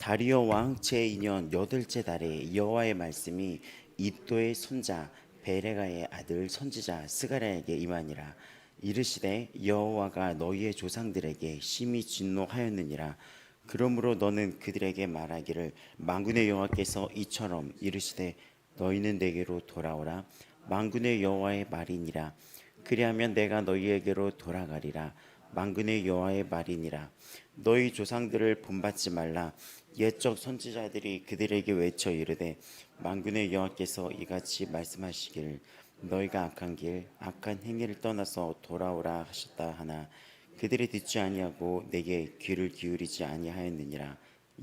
다리오 왕 제2년 여덟째 달에 여호와의 말씀이 이도의 손자 베레가의 아들 선지자 스가랴에게 임하니라. 이르시되 여호와가 너희의 조상들에게 심히 진노하였느니라. 그러므로 너는 그들에게 말하기를 만군의 여호와께서 이처럼 이르시되 너희는 내게로 돌아오라. 만군의 여호와의 말이니라. 그리하면 내가 너희에게로 돌아가리라. 만군의 여호와의 말이니라. 너희 조상들을 본받지 말라. 옛적 선지자들이 그들에게 외쳐 이르되 만군의 여호와께서 이같이 말씀하시기를 너희가 악한 길 악한 행위를 떠나서 돌아오라 하셨다 하나 그들이 듣지 아니하고 내게 귀를 기울이지 아니하였느니라.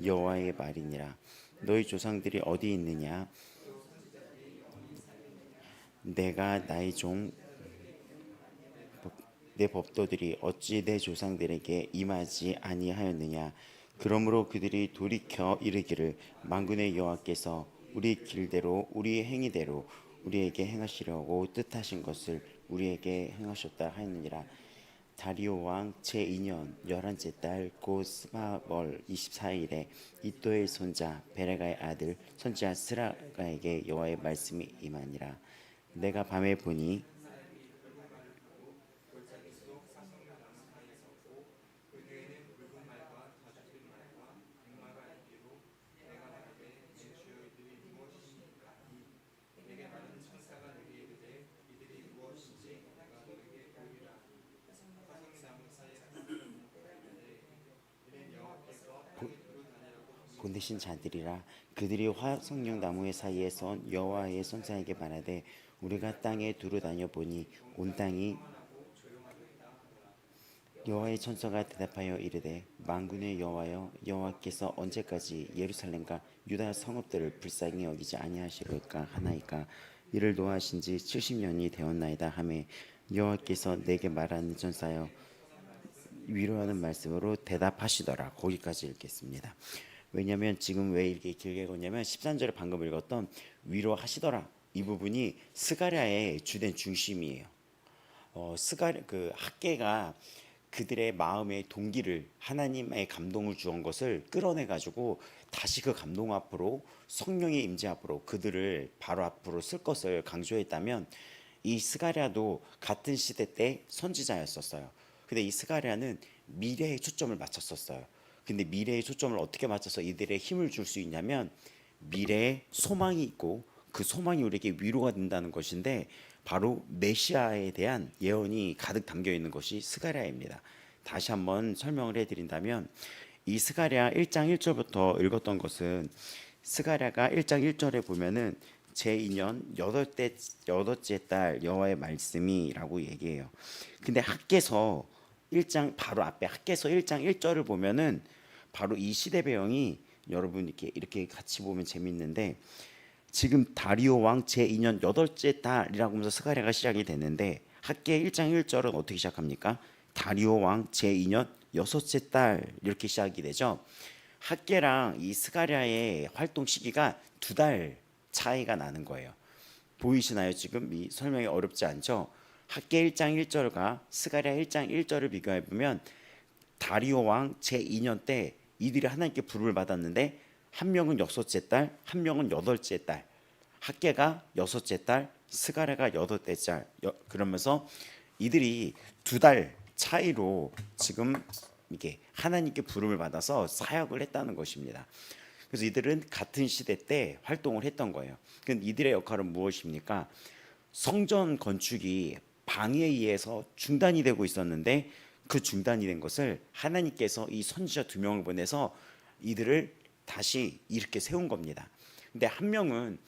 여호와의 말이니라. 너희 조상들이 어디 있느냐? 내가 나의 종 내 법도들이 어찌 내 조상들에게 임하지 아니하였느냐. 그러므로 그들이 돌이켜 이르기를 만군의 여호와께서 우리 길대로 우리 행위대로 우리에게 행하시려고 뜻하신 것을 우리에게 행하셨다 하였느니라. 다리오 왕 제2년 11째 달 곧 스바월 24일에 이또의 손자 베레가의 아들 선지자 스라가에게 여호와의 말씀이 임하니라. 내가 밤에 보니 보내신 자들이라. 그들이 화석령 나무의 사이에서 여호와의 선자에게 말하되 우리가 땅에 두루 다녀 보니 온 땅이 여호와의 천사가 대답하여 이르되 만군의 여호와여 여호와께서 언제까지 예루살렘과 유다 성읍들을 불쌍히 여기지 아니하시리까 하나이까. 이를 노하신 지 70년이 되었나이다 하매 여호와께서 내게 말하는 천사여 위로하는 말씀으로 대답하시더라. 거기까지 읽겠습니다. 왜냐하면 지금 왜 이렇게 길게 읽었냐면 13절에 방금 읽었던 위로하시더라 이 부분이 스가랴의 주된 중심이에요. 스가랴 그 학개가 그들의 마음의 동기를 하나님의 감동을 주은 것을 끌어내 가지고 다시 그 감동 앞으로 성령의 임재 앞으로 그들을 바로 앞으로 쓸 것을 강조했다면 이 스가랴도 같은 시대 때 선지자였었어요. 근데 이 스가랴는 미래에 초점을 맞췄었어요. 근데 미래의 초점을 어떻게 맞춰서 이들의 힘을 줄 수 있냐면 미래에 소망이 있고 그 소망이 우리에게 위로가 된다는 것인데 바로 메시아에 대한 예언이 가득 담겨 있는 것이 스가랴입니다. 다시 한번 설명을 해드린다면 이 스가랴 1장 1절부터 읽었던 것은 스가랴가 1장 1절에 보면은 제2년 여덟째 달 여호와의 말씀이라고 얘기해요. 근데 학개서 1장 바로 앞에 학개서 1장 1절을 보면은 바로 이 시대 배경이 여러분 이렇게 같이 보면 재밌는데 지금 다리오 왕 제2년 여덟째 달이라고 하면서 스가랴가 시작이 됐는데 학개 1장 1절은 어떻게 시작합니까? 다리오 왕 제2년 여섯째 달 이렇게 시작이 되죠. 학개랑 이 스가랴의 활동 시기가 2달 차이가 나는 거예요. 보이시나요? 지금 이 설명이 어렵지 않죠? 학개 1장 1절과 스가랴 1장 1절을 비교해 보면 다리오 왕 제2년 때 이들이 하나님께 부름을 받았는데 한 명은 여섯째 달, 한 명은 여덟째 달. 학개가 여섯째 달, 스가랴가 여덟째 달. 그러면서 이들이 2달 차이로 지금 이게 하나님께 부름을 받아서 사역을 했다는 것입니다. 그래서 이들은 같은 시대 때 활동을 했던 거예요. 그럼 이들의 역할은 무엇입니까? 성전 건축이 방해에 의해서 중단이 되고 있었는데 그 중단이 된 것을 하나님께서 이 선지자 2명을 보내서 이들을 다시 이렇게 세운 겁니다. 근데 한 명은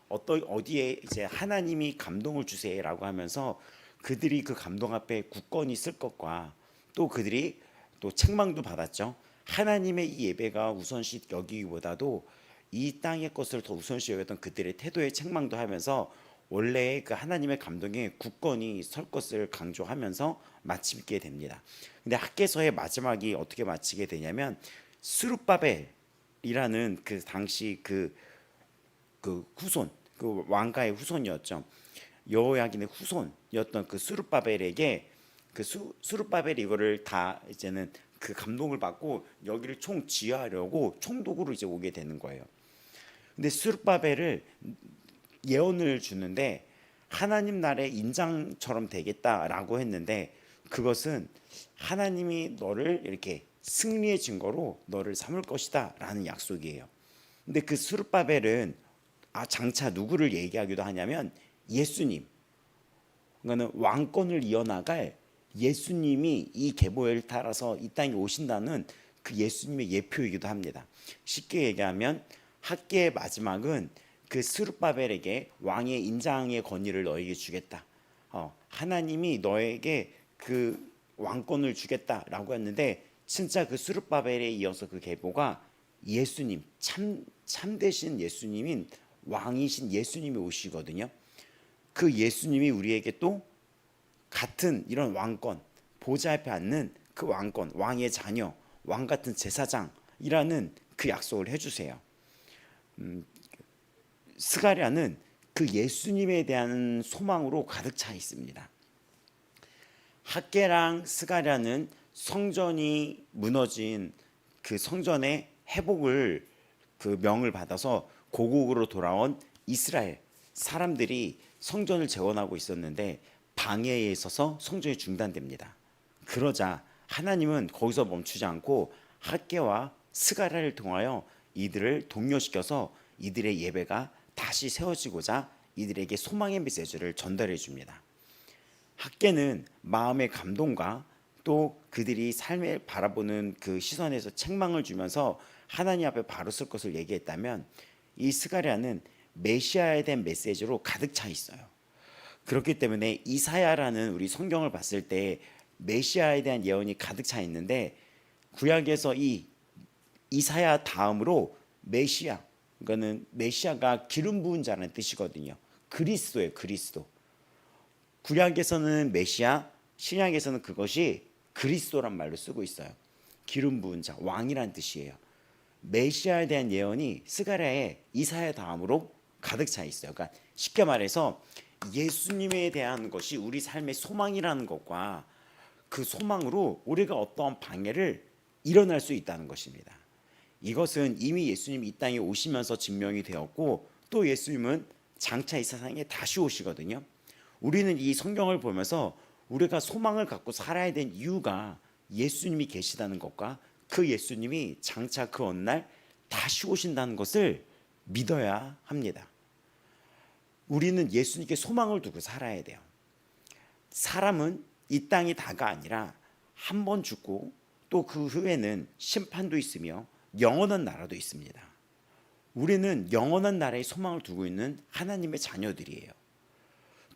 어디에 이제 하나님이 감동을 주세요라고 하면서 그들이 그 감동 앞에 굳건히 쓸 것과 또 그들이 또 책망도 받았죠. 하나님의 이 예배가 우선시 여기기보다도 이 땅의 것을 더 우선시 여겼던 그들의 태도에 책망도 하면서 원래 그 하나님의 감동에 굳건히 설 것을 강조하면서 마치게 됩니다. 근데 학개서의 마지막이 어떻게 마치게 되냐면 스룹바벨이라는 그 당시 그 후손 그 왕가의 후손이었죠. 여호야긴의 후손이었던 그 스룹바벨에게 그 스룹바벨이 이거를 다 이제는 그 감동을 받고 여기를 총 지휘하려고 총독으로 이제 오게 되는 거예요. 근데 스룹바벨을 예언을 주는데 하나님 나라의 인장처럼 되겠다라고 했는데 그것은 하나님이 너를 이렇게 승리의 증거로 너를 삼을 것이다라는 약속이에요. 근데 그 스룹바벨은 장차 누구를 얘기하기도 하냐면 예수님, 그러니까 왕권을 이어나갈 예수님이 이 계보를 따라서 이 땅에 오신다는 그 예수님의 예표이기도 합니다. 쉽게 얘기하면 학계의 마지막은 그 스룹바벨에게 왕의 인장의 권위를 너에게 주겠다. 하나님이 너에게 그 왕권을 주겠다라고 했는데 진짜 그 스룹바벨에 이어서 그 계보가 예수님, 참되신 예수님인 왕이신 예수님이 오시거든요. 그 예수님이 우리에게 또 같은 이런 왕권, 보좌 앞에 앉는 그 왕권, 왕의 자녀, 왕 같은 제사장이라는 그 약속을 해주세요. 스가랴는 그 예수님에 대한 소망으로 가득 차 있습니다. 학개랑 스가랴는 성전이 무너진 그 성전의 회복을 그 명을 받아서 고국으로 돌아온 이스라엘 사람들이 성전을 재건하고 있었는데 방해에 있어서 성전이 중단됩니다. 그러자 하나님은 거기서 멈추지 않고 학개와 스가랴를 통하여 이들을 독려시켜서 이들의 예배가 다시 세워지고자 이들에게 소망의 메시지를 전달해 줍니다. 학개는 마음의 감동과 또 그들이 삶을 바라보는 그 시선에서 책망을 주면서 하나님 앞에 바로 설 것을 얘기했다면 이 스가랴는 메시아에 대한 메시지로 가득 차 있어요. 그렇기 때문에 이사야라는 우리 성경을 봤을 때 메시아에 대한 예언이 가득 차 있는데 구약에서 이 이사야 다음으로 메시아, 그거는 메시아가 기름 부은 자라는 뜻이거든요. 그리스도예요, 그리스도. 구약에서는 메시아, 신약에서는 그것이 그리스도란 말로 쓰고 있어요. 기름 부은 자, 왕이란 뜻이에요. 메시아에 대한 예언이 스가랴의 이사야 다음으로 가득 차 있어요. 그러니까 쉽게 말해서 예수님에 대한 것이 우리 삶의 소망이라는 것과 그 소망으로 우리가 어떠한 방해를 일어날 수 있다는 것입니다. 이것은 이미 예수님이 이 땅에 오시면서 증명이 되었고 또 예수님은 장차 이 세상에 다시 오시거든요. 우리는 이 성경을 보면서 우리가 소망을 갖고 살아야 되는 이유가 예수님이 계시다는 것과 그 예수님이 장차 그 어느 날 다시 오신다는 것을 믿어야 합니다. 우리는 예수님께 소망을 두고 살아야 돼요. 사람은 이 땅이 다가 아니라 한 번 죽고 또 그 후에는 심판도 있으며 영원한 나라도 있습니다. 우리는 영원한 나라에 소망을 두고 있는 하나님의 자녀들이에요.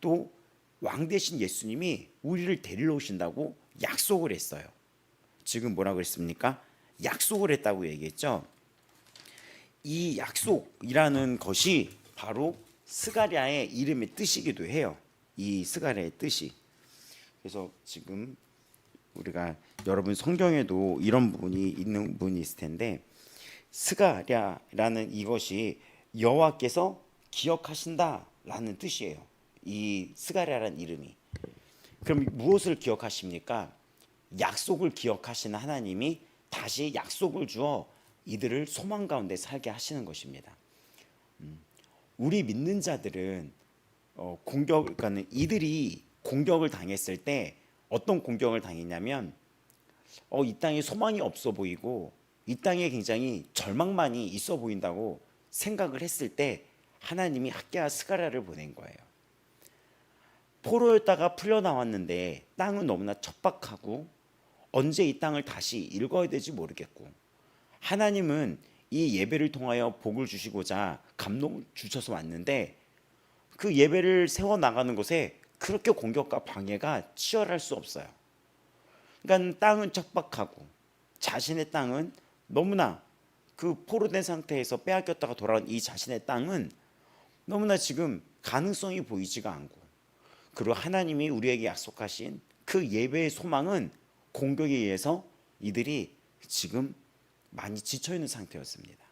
또 왕 대신 예수님이 우리를 데리러 오신다고 약속을 했어요. 지금 뭐라고 했습니까? 약속을 했다고 얘기했죠. 이 약속이라는 것이 바로 스가랴의 이름의 뜻이기도 해요. 이 스가랴의 뜻이. 그래서 지금 우리가 여러분 성경에도 이런 부분이 있는 분이 있을 텐데 스가랴라는 이것이 여호와께서 기억하신다라는 뜻이에요. 이 스가랴라는 이름이. 그럼 무엇을 기억하십니까? 약속을 기억하시는 하나님이 다시 약속을 주어 이들을 소망 가운데 살게 하시는 것입니다. 우리 믿는 자들은 그러니까 이들이 공격을 당했을 때 어떤 공격을 당했냐면 이 땅에 소망이 없어 보이고 이 땅에 굉장히 절망만이 있어 보인다고 생각을 했을 때 하나님이 학개와 스가랴를 보낸 거예요. 포로였다가 풀려나왔는데 땅은 너무나 척박하고 언제 이 땅을 다시 읽어야 될지 모르겠고 하나님은 이 예배를 통하여 복을 주시고자 감동을 주셔서 왔는데 그 예배를 세워나가는 곳에 그렇게 공격과 방해가 치열할 수 없어요. 그러니까 땅은 척박하고 자신의 땅은 너무나 그 포로된 상태에서 빼앗겼다가 돌아온 이 자신의 땅은 너무나 지금 가능성이 보이지가 않고 그리고 하나님이 우리에게 약속하신 그 예배의 소망은 공격에 의해서 이들이 지금 많이 지쳐있는 상태였습니다.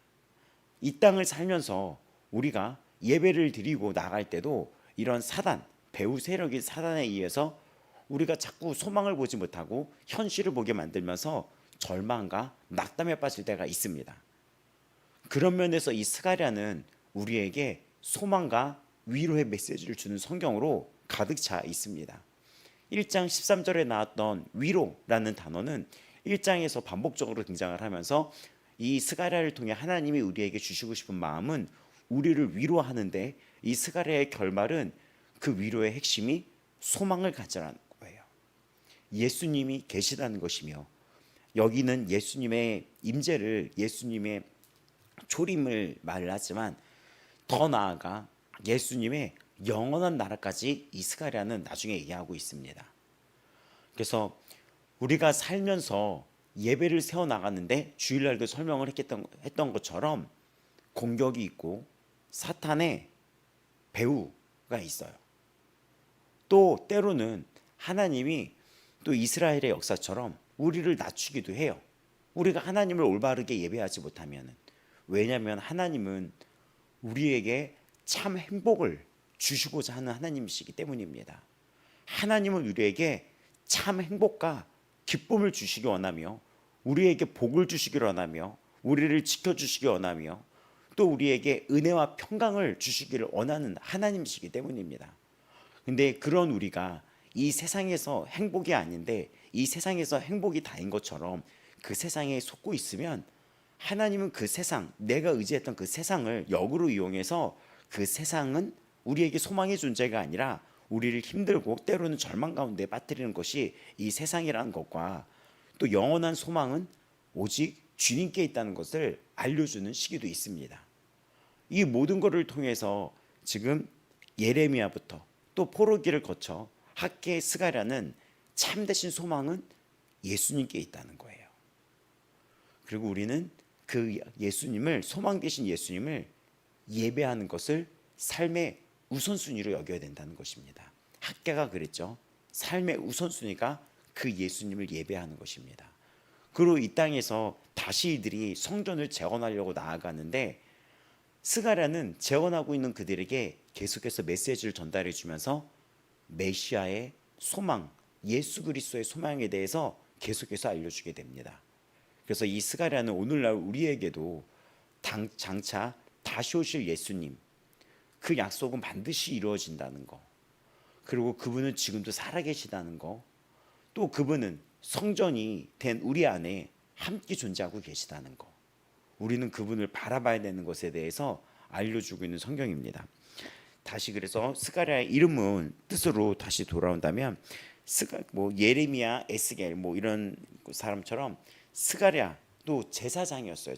이 땅을 살면서 우리가 예배를 드리고 나갈 때도 이런 사단, 배후 세력인 사단에 의해서 우리가 자꾸 소망을 보지 못하고 현실을 보게 만들면서 절망과 낙담에 빠질 때가 있습니다. 그런 면에서 이 스가랴는 우리에게 소망과 위로의 메시지를 주는 성경으로 가득 차 있습니다. 1장 13절에 나왔던 위로라는 단어는 1장에서 반복적으로 등장을 하면서 이 스가랴를 통해 하나님이 우리에게 주시고 싶은 마음은 우리를 위로하는데, 이 스가랴의 결말은 그 위로의 핵심이 소망을 가져라는 거예요. 예수님이 계시다는 것이며, 여기는 예수님의 임재를, 예수님의 초림을 말을 하지만 더 나아가 예수님의 영원한 나라까지 이 스가랴는 나중에 얘기하고 있습니다. 그래서 우리가 살면서 예배를 세워 나가는데 주일날도 설명을 했던 것처럼 공격이 있고 사탄의 배후가 있어요. 또 때로는 하나님이 또 이스라엘의 역사처럼 우리를 낮추기도 해요. 우리가 하나님을 올바르게 예배하지 못하면. 왜냐하면 하나님은 우리에게 참 행복을 주시고자 하는 하나님이시기 때문입니다. 하나님은 우리에게 참 행복과 기쁨을 주시기 원하며, 우리에게 복을 주시기를 원하며, 우리를 지켜주시기 원하며, 또 우리에게 은혜와 평강을 주시기를 원하는 하나님이시기 때문입니다. 근데 그런 우리가 이 세상에서 행복이 아닌데 이 세상에서 행복이 다인 것처럼 그 세상에 속고 있으면, 하나님은 그 세상, 내가 의지했던 그 세상을 역으로 이용해서 그 세상은 우리에게 소망의 존재가 아니라 우리를 힘들고 때로는 절망 가운데 빠뜨리는 것이 이 세상이라는 것과, 또 영원한 소망은 오직 주님께 있다는 것을 알려주는 시기도 있습니다. 이 모든 것을 통해서 지금 예레미야부터 또 포로기를 거쳐 학개의 스가랴는 참되신 소망은 예수님께 있다는 거예요. 그리고 우리는 그 예수님을, 소망 되신 예수님을 예배하는 것을 삶의 우선순위로 여겨야 된다는 것입니다. 학개가 그랬죠. 삶의 우선순위가 그 예수님을 예배하는 것입니다. 그리고 이 땅에서 다시 이들이 성전을 재건하려고 나아가는데, 스가랴는 재건하고 있는 그들에게 계속해서 메시지를 전달해 주면서 메시아의 소망, 예수 그리스도의 소망에 대해서 계속해서 알려주게 됩니다. 그래서 이 스가랴는 오늘날 우리에게도 장차 다시 오실 예수님, 그 약속은 반드시 이루어진다는 거, 그리고 그분은 지금도 살아계시다는 거, 또 그분은 성전이 된 우리 안에 함께 존재하고 계시다는 거, 우리는 그분을 바라봐야 되는 것에 대해서 알려주고 있는 성경입니다. 다시 그래서 스가랴의 이름은 뜻으로 다시 돌아온다면, 예레미야, 에스겔 이런 사람처럼 스가랴도 제사장이었어요.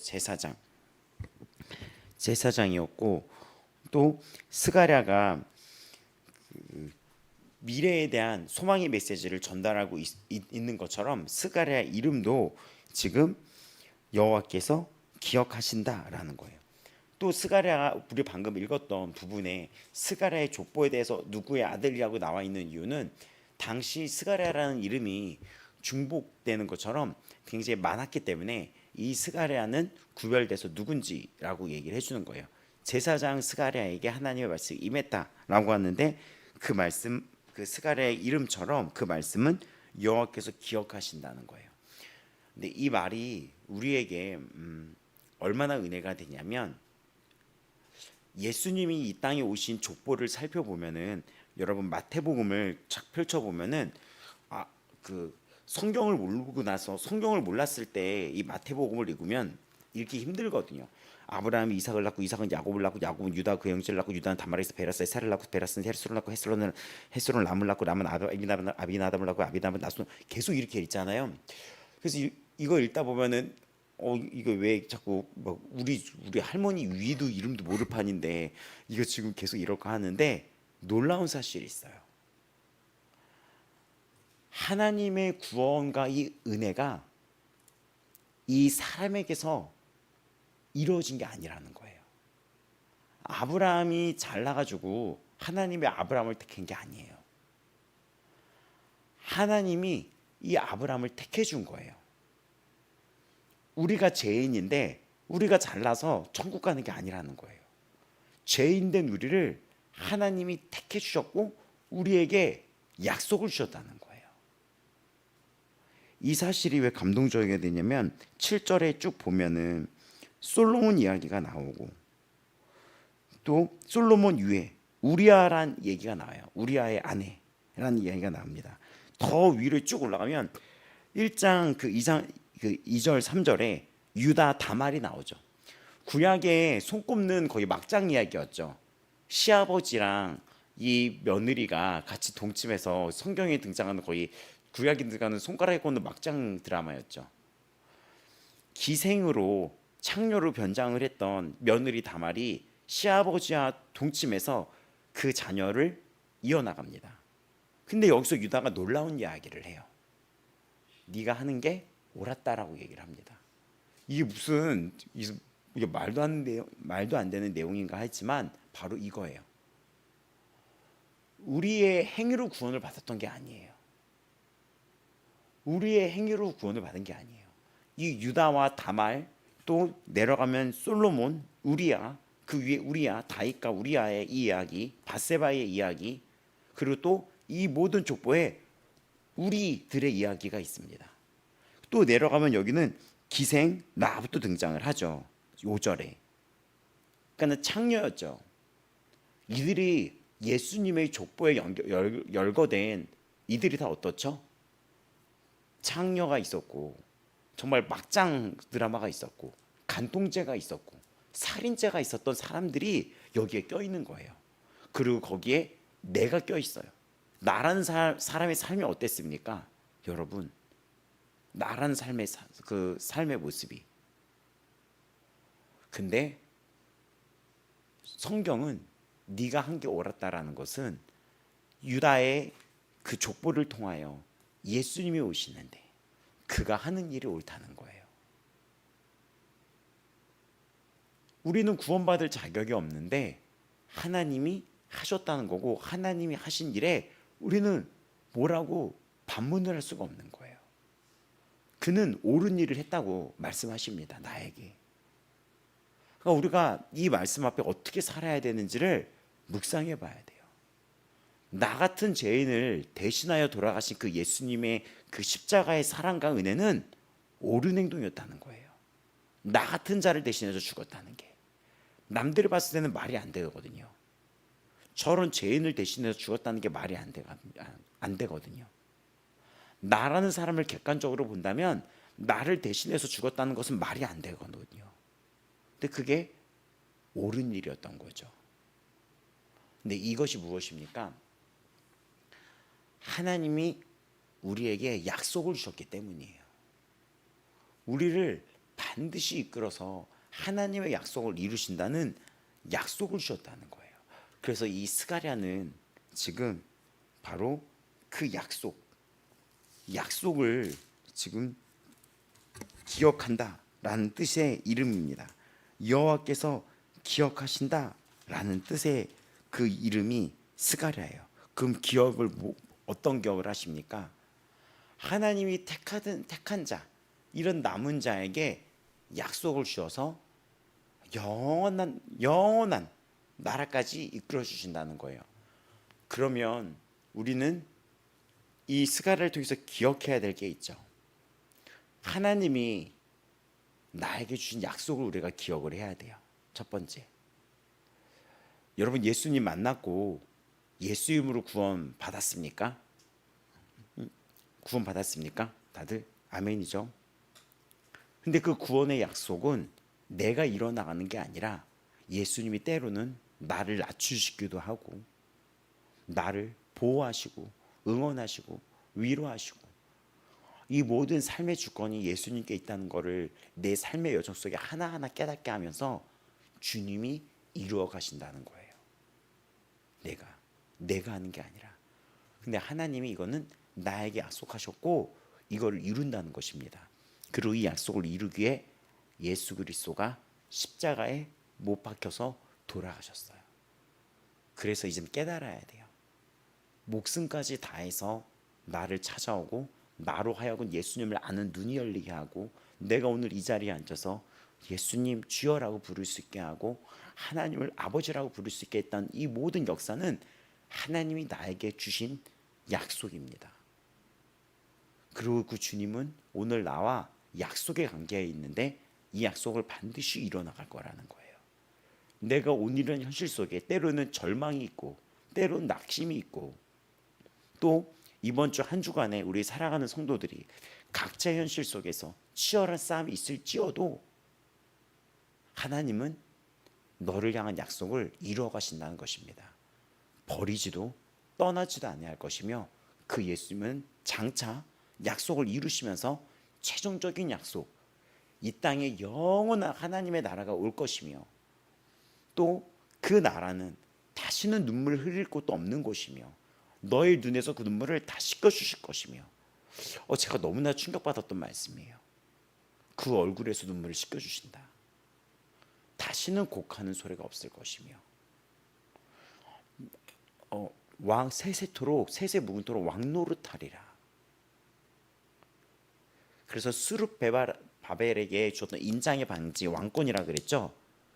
제사장이었고, 또 스가랴가 미래에 대한 소망의 메시지를 전달하고 있는 것처럼 스가랴의 이름도 지금 여호와께서 기억하신다라는 거예요. 또 스가랴가 우리 방금 읽었던 부분에 스가랴의 족보에 대해서 누구의 아들이라고 나와 있는 이유는 당시 스가랴라는 이름이 중복되는 것처럼 굉장히 많았기 때문에 이 스가랴는 구별돼서 누군지라고 얘기를 해주는 거예요. 제사장 스가랴에게 하나님의 말씀이 임했다라고 하는데, 그 말씀, 그 스가랴의 이름처럼 그 말씀은 여호와께서 기억하신다는 거예요. 근데 이 말이 우리에게 얼마나 은혜가 되냐면, 예수님이 이 땅에 오신 족보를 살펴보면은, 여러분 마태복음을 착 펼쳐보면은 그 성경을 모르고 나서, 성경을 몰랐을 때 이 마태복음을 읽기 힘들거든요. 아브라함이 이삭을 낳고 이삭은 야곱을 낳고 야곱은 유다 그 형제를 낳고 유다는 다말에서 베라스의 살을 낳고 베라스는 헤스론을 낳고 헤스론은 람을 낳고 람은 아비나답을 낳고 아비나답은 나손, 계속 이렇게 읽잖아요. 그래서 이거 읽다 보면은 이거 왜 자꾸 우리 할머니 위도 이름도 모를 판인데 이거 지금 계속 이럴까 하는데, 놀라운 사실이 있어요. 하나님의 구원과 이 은혜가 이 사람에게서 이루어진 게 아니라는 거예요. 아브라함이 잘나가지고 하나님의 아브라함을 택한 게 아니에요. 하나님이 이 아브라함을 택해 준 거예요. 우리가 죄인인데 우리가 잘나서 천국 가는 게 아니라는 거예요. 죄인된 우리를 하나님이 택해 주셨고 우리에게 약속을 주셨다는 거예요. 이 사실이 왜 감동적이게 되냐면 7절에 쭉 보면은 솔로몬 이야기가 나오고 또 솔로몬 위에 우리아란 얘기가 나와요. 우리아의 아내라는 이야기가 나옵니다. 더 위로 쭉 올라가면 1장 그 2절 3절에 유다 다말이 나오죠. 구약의 손꼽는 거의 막장 이야기였죠. 시아버지랑 이 며느리가 같이 동침해서 성경에 등장하는 거의 구약에 등장하는 손가락에 꽂는 막장 드라마였죠. 기생으로 창녀로 변장을 했던 며느리 다말이 시아버지와 동침해서 그 자녀를 이어나갑니다. 근데 여기서 유다가 놀라운 이야기를 해요. 네가 하는 게 옳았다라고 얘기를 합니다. 이게 무슨 이게 말도 안 되는 내용인가 했지만 바로 이거예요. 우리의 행위로 구원을 받았던 게 아니에요. 우리의 행위로 구원을 받은 게 아니에요. 이 유다와 다말 또 내려가면 솔로몬, 우리야, 그 위에 우리야, 다윗과 우리야의 이 이야기, 밧세바의 이야기, 그리고 또 이 모든 족보에 우리들의 이야기가 있습니다. 또 내려가면 여기는 기생 나부터 등장을 하죠. 5절에. 그러니까 창녀였죠. 이들이 예수님의 족보에 열거된 이들이 다 어떻죠? 창녀가 있었고 정말 막장 드라마가 있었고 간통죄가 있었고 살인죄가 있었던 사람들이 여기에 껴있는 거예요. 그리고 거기에 내가 껴있어요. 나라는 사람의 삶이 어땠습니까? 여러분, 나라는 그 삶의 모습이. 근데 성경은 네가 한 게 옳았다라는 것은 유다의 그 족보를 통하여 예수님이 오시는데 그가 하는 일이 옳다는 거예요. 우리는 구원받을 자격이 없는데 하나님이 하셨다는 거고 하나님이 하신 일에 우리는 뭐라고 반문을 할 수가 없는 거예요. 그는 옳은 일을 했다고 말씀하십니다. 나에게. 그러니까 우리가 이 말씀 앞에 어떻게 살아야 되는지를 묵상해 봐야 돼요. 나 같은 죄인을 대신하여 돌아가신 그 예수님의 그 십자가의 사랑과 은혜는 옳은 행동이었다는 거예요. 나 같은 자를 대신해서 죽었다는 게 남들이 봤을 때는 말이 안 되거든요. 저런 죄인을 대신해서 죽었다는 게 말이 안 되거든요. 나라는 사람을 객관적으로 본다면 나를 대신해서 죽었다는 것은 말이 안 되거든요. 근데 그게 옳은 일이었던 거죠. 근데 이것이 무엇입니까? 하나님이 우리에게 약속을 주셨기 때문이에요. 우리를 반드시 이끌어서 하나님의 약속을 이루신다는 약속을 주셨다는 거예요. 그래서 이 스가랴는 지금 바로 그 약속을 지금 기억한다라는 뜻의 이름입니다. 여호와께서 기억하신다라는 뜻의 그 이름이 스가랴예요. 그럼 기억을 어떤 기억을 하십니까? 하나님이 택한 자, 이런 남은 자에게 약속을 주셔서 영원한 나라까지 이끌어 주신다는 거예요. 그러면 우리는 이 스가랴를 통해서 기억해야 될 게 있죠. 하나님이 나에게 주신 약속을 우리가 기억을 해야 돼요. 첫 번째, 여러분 예수님 만났고 예수 이름으로 구원 받았습니까? 구원 받았습니까? 다들 아멘이죠. 근데 그 구원의 약속은 내가 일어나가는 게 아니라 예수님이 때로는 나를 낮추시기도 하고 나를 보호하시고 응원하시고 위로하시고 이 모든 삶의 주권이 예수님께 있다는 것을 내 삶의 여정 속에 하나하나 깨닫게 하면서 주님이 이루어 가신다는 거예요. 내가 하는 게 아니라. 근데 하나님이 이거는 나에게 약속하셨고 이걸 이룬다는 것입니다. 그리고 이 약속을 이루기 위해 예수 그리스도가 십자가에 못 박혀서 돌아가셨어요. 그래서 이제 깨달아야 돼요. 목숨까지 다해서 나를 찾아오고 나로 하여금 예수님을 아는 눈이 열리게 하고 내가 오늘 이 자리에 앉아서 예수님 주여라고 부를 수 있게 하고 하나님을 아버지라고 부를 수 있게 했던 이 모든 역사는 하나님이 나에게 주신 약속입니다. 그리고 그 주님은 오늘 나와 약속의 관계에 있는데 이 약속을 반드시 이뤄나갈 거라는 거예요. 내가 오늘은 현실 속에 때로는 절망이 있고 때로는 낙심이 있고 또 이번 주 한 주간에 우리 살아가는 성도들이 각자 현실 속에서 치열한 싸움이 있을지어도 하나님은 너를 향한 약속을 이루어 가신다는 것입니다. 버리지도 떠나지도 아니할 것이며 그 예수님은 장차 약속을 이루시면서 최종적인 약속, 이 땅에 영원한 하나님의 나라가 올 것이며 또 그 나라는 다시는 눈물 흘릴 곳도 없는 곳이며 너의 눈에서 그 눈물을 다 씻겨주실 것이며 제가 너무나 충격받았던 말씀이에요. 그 얼굴에서 눈물을 씻겨주신다. 다시는 곡하는 소리가 없을 것이며 왕 세세토록 세세 묵은토록 왕노릇하리라. 그래서 스룹바벨에게 주었던 인장의 반지 왕권이라 그랬죠.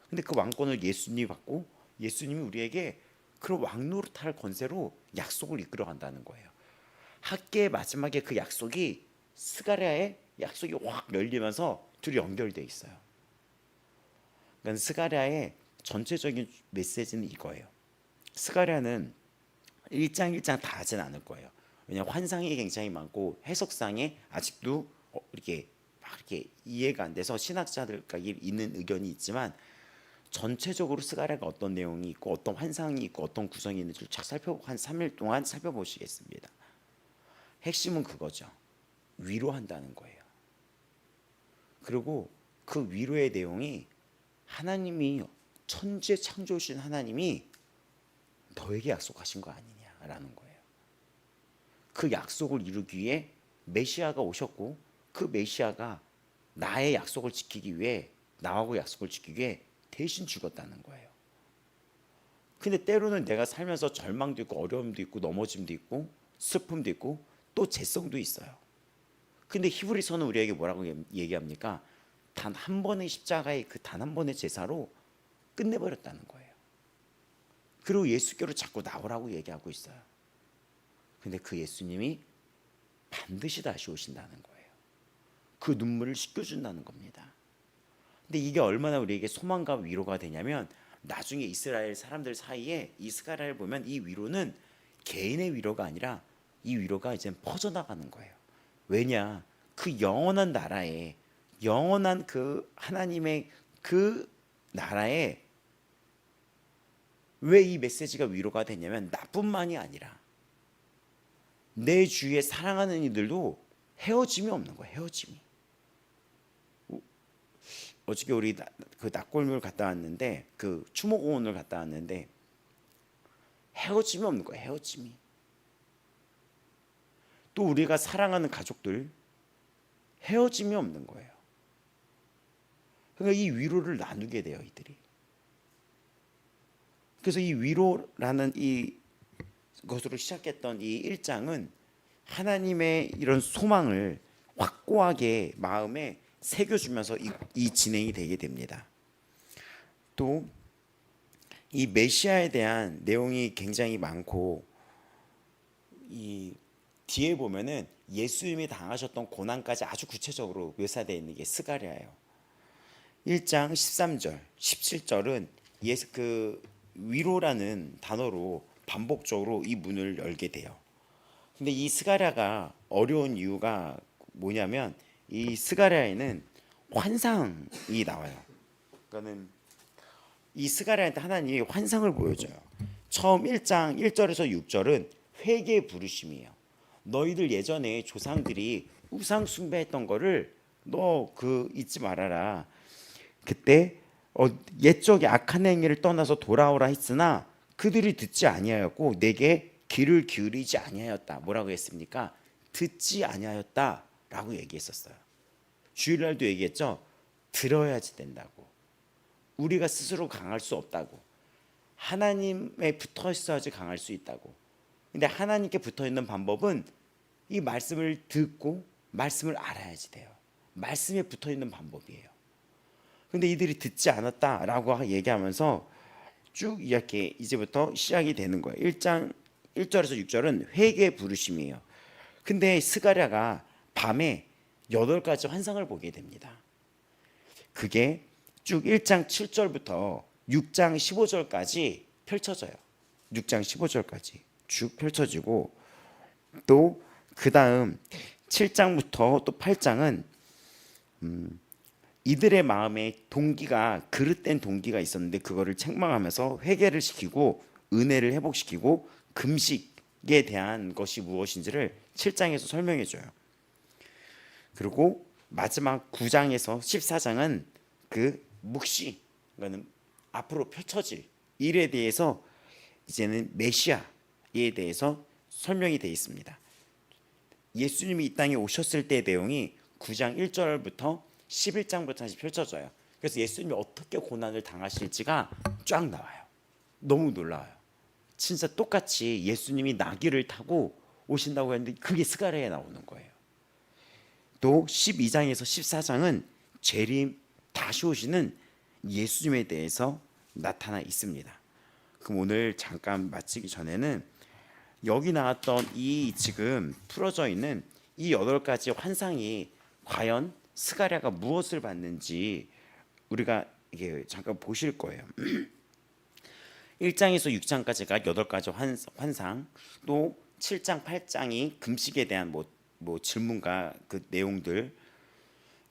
근데 그 왕권을 예수님이 받고 예수님이 우리에게 그런 왕노릇할 권세로 약속을 이끌어 간다는 거예요. 학계의 마지막에 그 약속이 스가랴의 약속이 확 열리면서 둘이 연결되어 있어요. 그러니까 스가랴의 전체적인 메시지는 이거예요. 스가랴는 1장 1장 다 하진 않을 거예요. 왜냐하면 환상이 굉장히 많고 해석상에 아직도 이렇게 이해가 안 돼서 신학자들과 있는 의견이 있지만 전체적으로 스가랴가 어떤 내용이 있고 어떤 환상이 있고 어떤 구성이 있는지를 쫙 한 3일 동안 살펴보시겠습니다. 핵심은 그거죠. 위로한다는 거예요. 그리고 그 위로의 내용이 하나님이 천지의 창조주신 하나님이 너에게 약속하신 거 아니냐라는 거예요. 그 약속을 이루기 위해 메시아가 오셨고 그 메시아가 나의 약속을 지키기 위해 나하고 약속을 지키기 위해 대신 죽었다는 거예요. 근데 때로는 내가 살면서 절망도 있고 어려움도 있고 넘어짐도 있고 슬픔도 있고 또 재성도 있어요. 근데 히브리서는 우리에게 뭐라고 얘기합니까? 단 한 번의 십자가의 그 단 한 번의 제사로 끝내버렸다는 거예요. 그리고 예수께로 자꾸 나오라고 얘기하고 있어요. 근데 그 예수님이 반드시 다시 오신다는 거예요. 그 눈물을 씻겨준다는 겁니다. 근데 이게 얼마나 우리에게 소망과 위로가 되냐면 나중에 이스라엘 사람들 사이에 이스라엘을 보면 이 위로는 개인의 위로가 아니라 이 위로가 이제 퍼져나가는 거예요. 왜냐? 그 영원한 나라에 영원한 그 하나님의 그 나라에 왜 이 메시지가 위로가 되냐면 나뿐만이 아니라 내 주위에 사랑하는 이들도 헤어짐이 없는 거예요. 헤어짐이. 어저께 우리 그 낙골물 갔다 왔는데 그 추모공원을 갔다 왔는데 헤어짐이 없는 거예요. 헤어짐이. 또 우리가 사랑하는 가족들 헤어짐이 없는 거예요. 그러니까 이 위로를 나누게 돼요, 이들이. 그래서 이 위로라는 이 것으로 시작했던 이 1장은 하나님의 이런 소망을 확고하게 마음에 새겨주면서 이 진행이 되게 됩니다. 또 이 메시아에 대한 내용이 굉장히 많고 이 뒤에 보면은 예수님이 당하셨던 고난까지 아주 구체적으로 묘사되어 있는 게 스가랴예요. 1장 13절, 17절은 그 위로라는 단어로 반복적으로 이 문을 열게 돼요. 근데 이 스가랴가 어려운 이유가 뭐냐면 이 스가랴에는 환상이 나와요. 그러니까는 이 스가랴한테 하나님이 환상을 보여줘요. 처음 1장 1절에서 6절은 회개 부르심이에요. 너희들 예전에 조상들이 우상 숭배했던 거를 너 잊지 말아라. 그때 옛적의 악한 행위를 떠나서 돌아오라 했으나 그들이 듣지 아니하였고 내게 귀를 기울이지 아니하였다. 뭐라고 했습니까? 듣지 아니하였다라고 얘기했었어요. 주일날도 얘기했죠. 들어야지 된다고. 우리가 스스로 강할 수 없다고. 하나님에 붙어 있어야지 강할 수 있다고. 근데 하나님께 붙어 있는 방법은 이 말씀을 듣고 말씀을 알아야지 돼요. 말씀에 붙어 있는 방법이에요. 근데 이들이 듣지 않았다라고 얘기하면서 쭉 이렇게 이제부터 시작이 되는 거예요. 1장 1절에서 6절은 회개 부르심이에요. 근데 스가랴가 밤에 8가지 환상을 보게 됩니다. 그게 쭉 1장 7절부터 6장 15절까지 펼쳐져요. 6장 15절까지 쭉 펼쳐지고, 또 그 다음 7장부터 또 8장은 이들의 마음에 동기가, 그릇된 동기가 있었는데 그거를 책망하면서 회개를 시키고 은혜를 회복시키고 금식에 대한 것이 무엇인지를 7장에서 설명해 줘요. 그리고 마지막 9장에서 14장은 그 묵시, 그러니까 앞으로 펼쳐질 일에 대해서 이제는 메시아에 대해서 설명이 되어 있습니다. 예수님이 이 땅에 오셨을 때의 내용이 9장 1절부터 11장부터 다시 펼쳐져요. 그래서 예수님이 어떻게 고난을 당하실지가 쫙 나와요. 너무 놀라워요. 진짜 똑같이 예수님이 나귀를 타고 오신다고 했는데 그게 스가랴에 나오는 거예요. 또 12장에서 14장은 재림 다시 오시는 예수님에 대해서 나타나 있습니다. 그럼 오늘 잠깐 마치기 전에는 여기 나왔던 이 지금 풀어져 있는 이 8가지 환상이 과연 스가랴가 무엇을 봤는지 우리가 이게 잠깐 보실 거예요. 1장에서 6장까지가 8가지 환상, 또 7장, 8장이 금식에 대한 뭐 질문과 그 내용들,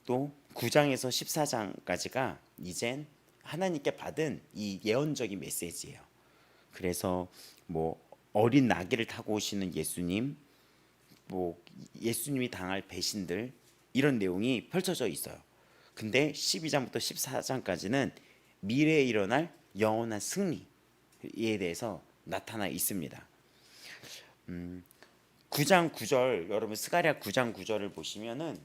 또 9장에서 14장까지가 이젠 하나님께 받은 이 예언적인 메시지예요. 그래서 뭐 어린 나귀를 타고 오시는 예수님, 뭐 예수님이 당할 배신들, 이런 내용이 펼쳐져 있어요. 근데 12장부터 14장까지는 미래에 일어날 영원한 승리에 대해서 나타나 있습니다. 9장 9절, 여러분 스가랴 9장 9절을 보시면은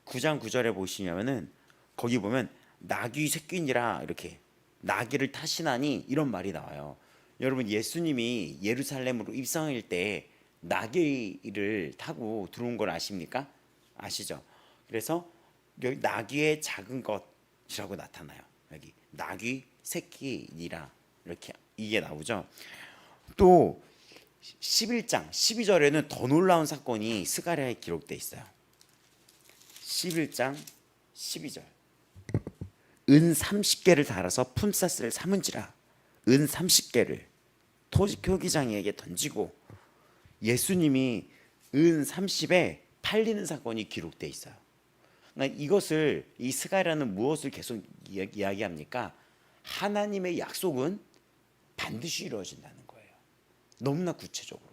9장 9절에 보시면은 거기 보면 나귀 새끼니라, 이렇게 나귀를 타시나니 이런 말이 나와요. 여러분 예수님이 예루살렘으로 입성할 때 나귀를 타고 들어온 걸 아십니까? 아시죠? 그래서 여기 나귀의 작은 것이라고 나타나요. 여기 나귀 새끼니라, 이렇게 이게 나오죠. 또 11장 12절에는 더 놀라운 사건이 스가랴에 기록돼 있어요. 11장 12절, 은 30개를 달아서 품삯을 삼은지라, 은 30개를 토기장이에게 던지고, 예수님이 은 30에 팔리는 사건이 기록돼 있어요. 그러니까 이것을, 이 스가랴는 무엇을 계속 이야기합니까? 하나님의 약속은 반드시 이루어진다는 거예요. 너무나 구체적으로.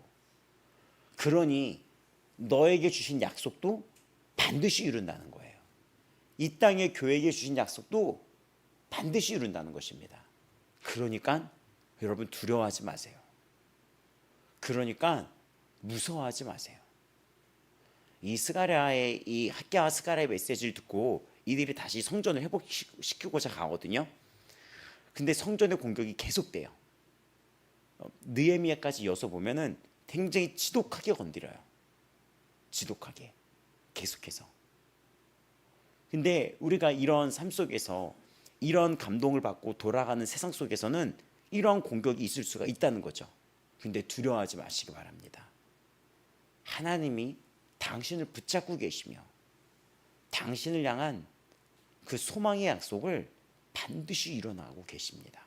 그러니 너에게 주신 약속도 반드시 이룬다는 거예요. 이 땅의 교회에게 주신 약속도 반드시 이룬다는 것입니다. 그러니까 여러분 두려워하지 마세요. 그러니까 무서워하지 마세요. 이 스가랴의, 이 학개와 스가랴의 메시지를 듣고 이들이 다시 성전을 회복시키고자 가거든요. 근데 성전의 공격이 계속돼요. 느헤미야까지 이어서 보면은 굉장히 지독하게 건드려요. 지독하게 계속해서. 근데 우리가 이런 삶 속에서 이런 감동을 받고 돌아가는 세상 속에서는 이런 공격이 있을 수가 있다는 거죠. 근데 두려워하지 마시기 바랍니다. 하나님이 당신을 붙잡고 계시며 당신을 향한 그 소망의 약속을 반드시 이뤄나가고 계십니다.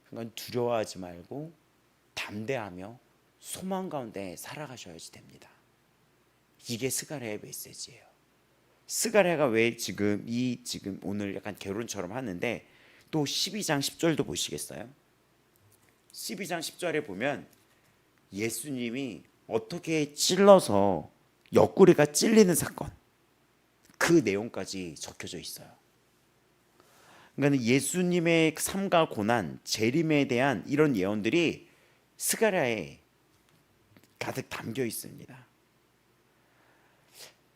그러니까 두려워하지 말고 담대하며 소망 가운데 살아가셔야지 됩니다. 이게 스가랴의 메시지예요. 스가랴가 왜 지금 오늘 약간 결론처럼 하는데, 또 12장 10절도 보시겠어요? 12장 10절에 보면 예수님이 어떻게 찔러서 옆구리가 찔리는 사건, 그 내용까지 적혀져 있어요. 그러니까 예수님의 삶과 고난, 재림에 대한 이런 예언들이 스가랴에 가득 담겨 있습니다.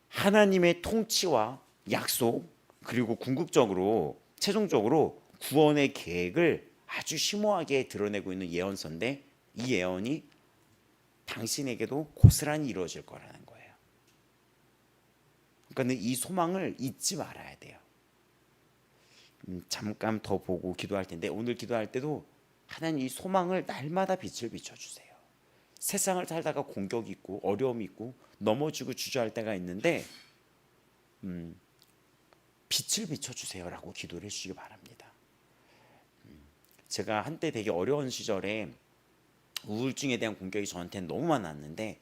하나님의 통치와 약속, 그리고 궁극적으로 최종적으로 구원의 계획을 아주 심오하게 드러내고 있는 예언서인데, 이 예언이 당신에게도 고스란히 이루어질 거라는 거예요. 그러니까 이 소망을 잊지 말아야 돼요. 잠깐 더 보고 기도할 텐데, 오늘 기도할 때도 하나님 이 소망을 날마다 빛을 비춰주세요. 세상을 살다가 공격이 있고 어려움이 있고 넘어지고 주저할 때가 있는데 빛을 비춰주세요라고 기도를 해주시기 바랍니다. 제가 한때 되게 어려운 시절에 우울증에 대한 공격이 저한테는 너무 많았는데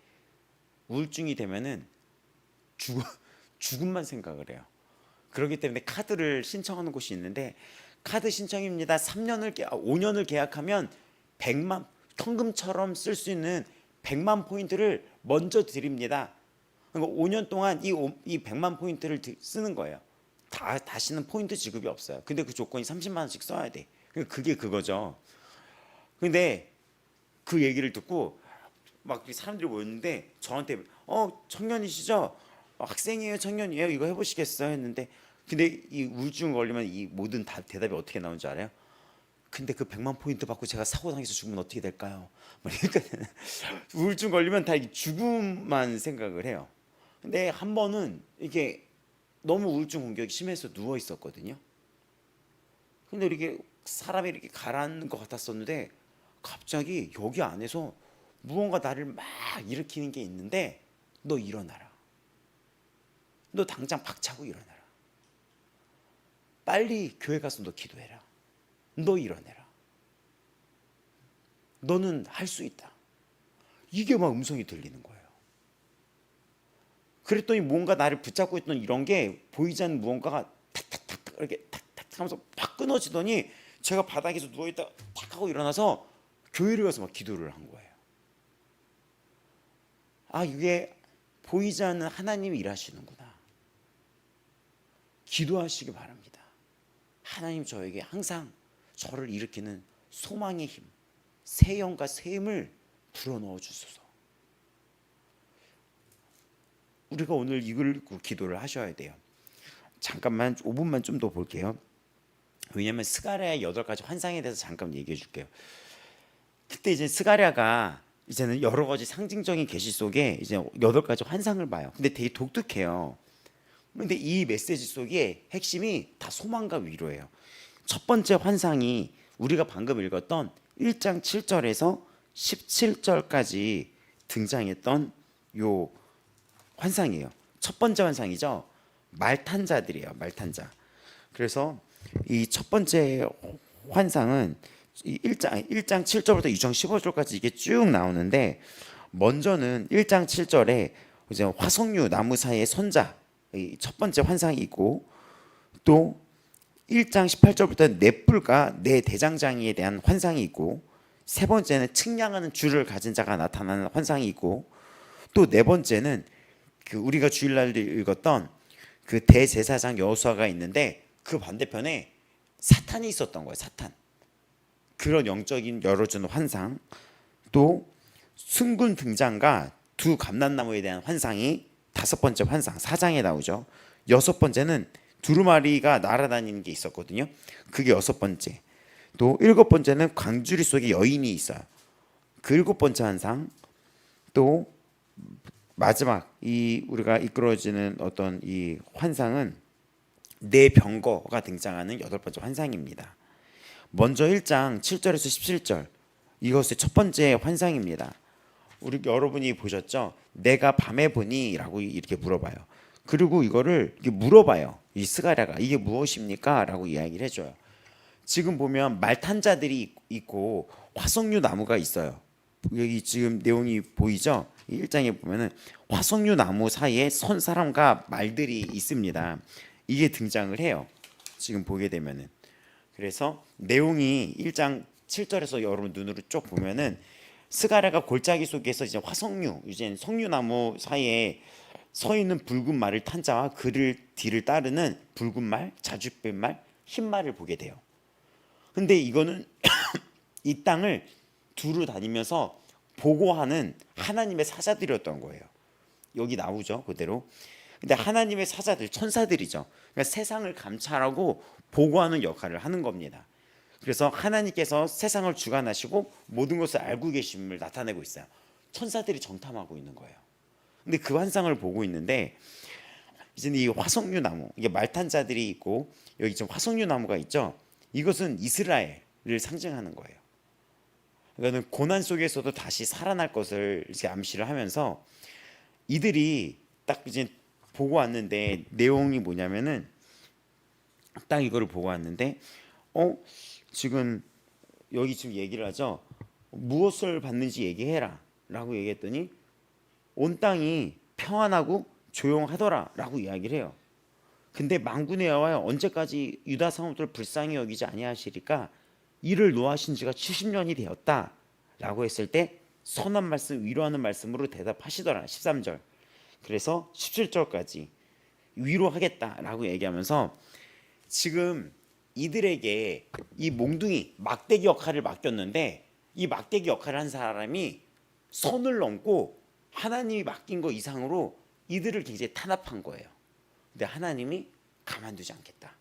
우울증이 되면은 죽음만 생각을 해요. 그렇기 때문에 카드를 신청하는 곳이 있는데 카드 신청입니다. 5년을 계약하면 100만 현금처럼 쓸 수 있는 100만 포인트를 먼저 드립니다. 그러니까 5년 동안 이 100만 포인트를 쓰는 거예요. 다시는 포인트 지급이 없어요. 근데 그 조건이 30만 원씩 써야 돼. 그게 그거죠. 근데 그 얘기를 듣고 막 사람들이 모였는데 저한테 청년이시죠? 학생이에요, 청년이에요? 이거 해보시겠어요? 했는데 근데 이 우울증 걸리면 이 모든 대답이 어떻게 나오는 줄 알아요? 근데 그 100만 포인트 받고 제가 사고 당해서 죽으면 어떻게 될까요? 그러니까 우울증 걸리면 다 죽음만 생각을 해요. 근데 한 번은 이게 너무 우울증 공격이 심해서 누워 있었거든요. 근데 이렇게 사람이 이렇게 가라앉는 것 같았었는데 갑자기 여기 안에서 무언가 나를 막 일으키는 게 있는데 너 일어나라. 너 당장 박차고 일어나라. 빨리 교회 가서 너 기도해라. 너 일어나라. 너는 할 수 있다. 이게 막 음성이 들리는 거예요. 그랬더니 뭔가 나를 붙잡고 있던 이런 게 보이지 않는 무언가가 탁탁탁탁 이렇게 탁탁 하면서 팍 끊어지더니 제가 바닥에서 누워있다가 탁 하고 일어나서 교회를 가서 막 기도를 한 거예요. 아, 이게 보이지 않는 하나님이 일하시는구나. 기도하시기 바랍니다. 하나님 저에게 항상 저를 일으키는 소망의 힘, 새 영과 새 힘을 불어넣어 주소서. 우리가 오늘 이걸 기도를 하셔야 돼요. 잠깐만 5분만 좀 더 볼게요. 왜냐하면 스가랴의 8가지 환상에 대해서 잠깐 얘기해 줄게요. 그때 이제 스가랴가 이제는 여러 가지 상징적인 계시 속에 이제 8가지 환상을 봐요. 근데 되게 독특해요. 근데 이 메시지 속에 핵심이 다 소망과 위로예요. 첫 번째 환상이 우리가 방금 읽었던 1장 7절에서 17절까지 등장했던 요 환상이에요. 첫 번째 환상이죠. 말탄자들이에요. 말탄자. 그래서 이 첫 번째 환상은 1장 7절부터 2장 15절까지 이게 쭉 나오는데 먼저는 1장 7절에 이제 화석류 나무 사이에 선자 이 첫 번째 환상이 있고 또 1장 18절부터 네 뿔과 네 대장장이에 대한 환상이 있고 세 번째는 측량하는 줄을 가진 자가 나타나는 환상이 있고 또 네 번째는 그 우리가 주일날 읽었던 그 대제사장 여호수아가 있는데 그 반대편에 사탄이 있었던 거예요. 사탄. 그런 영적인 열어주는 환상. 또 순군 등장과 두 감람나무에 대한 환상이 다섯 번째 환상 4장에 나오죠. 여섯 번째는 두루마리가 날아다니는 게 있었거든요. 그게 여섯 번째. 또 일곱 번째는 광주리 속에 여인이 있어요. 그 일곱 번째 환상. 또 마지막 이 우리가 이끌어지는 어떤 이 환상은 네 병거가 등장하는 여덟 번째 환상입니다. 먼저 1장 7절에서 17절 이것의 첫 번째 환상입니다. 우리 여러분이 보셨죠? 내가 밤에 보니라고 이렇게 물어봐요. 그리고 이거를 물어봐요. 이 스가랴가 이게 무엇입니까? 라고 이야기를 해줘요. 지금 보면 말탄자들이 있고 화석류 나무가 있어요. 여기 지금 내용이 보이죠? 1장에 보면은 화석류 나무 사이에 선 사람과 말들이 있습니다. 이게 등장을 해요. 지금 보게 되면은 그래서 내용이 1장 7절에서 여러분 눈으로 쭉 보면은 스가랴가 골짜기 속에서 이제 화석류, 이제 석류나무 사이에 서 있는 붉은 말을 탄 자와 그를 뒤를 따르는 붉은 말, 자줏빛 말, 흰 말을 보게 돼요. 근데 이거는 이 땅을 두루 다니면서 보고하는 하나님의 사자들이었던 거예요. 여기 나오죠, 그대로. 근데 하나님의 사자들, 천사들이죠. 그러니까 세상을 감찰하고 보고하는 역할을 하는 겁니다. 그래서 하나님께서 세상을 주관하시고 모든 것을 알고 계심을 나타내고 있어요. 천사들이 정탐하고 있는 거예요. 근데 그 환상을 보고 있는데 이제 이 화석류 나무, 이게 말탄자들이 있고 여기 지금 화석류 나무가 있죠. 이것은 이스라엘을 상징하는 거예요. 그러니까 고난 속에서도 다시 살아날 것을 이렇게 암시를 하면서 이들이 딱 이제 보고 왔는데 내용이 뭐냐면은 딱 이거를 보고 왔는데 지금 여기 지금 얘기를 하죠. 무엇을 받는지 얘기해라 라고 얘기했더니 온 땅이 평안하고 조용하더라라고 이야기를 해요. 근데 만군의 여호와여 언제까지 유다 성읍들을 불쌍히 여기지 아니하시리까 이를 노하신 지가 70년이 되었다라고 했을 때 선한 말씀 위로하는 말씀으로 대답하시더라. 13절. 그래서 17절까지 위로하겠다라고 얘기하면서 지금 이들에게 이 몽둥이 막대기 역할을 맡겼는데 이 막대기 역할을 한 사람이 선을 넘고 하나님이 맡긴 거 이상으로 이들을 굉장히 탄압한 거예요. 근데 하나님이 가만두지 않겠다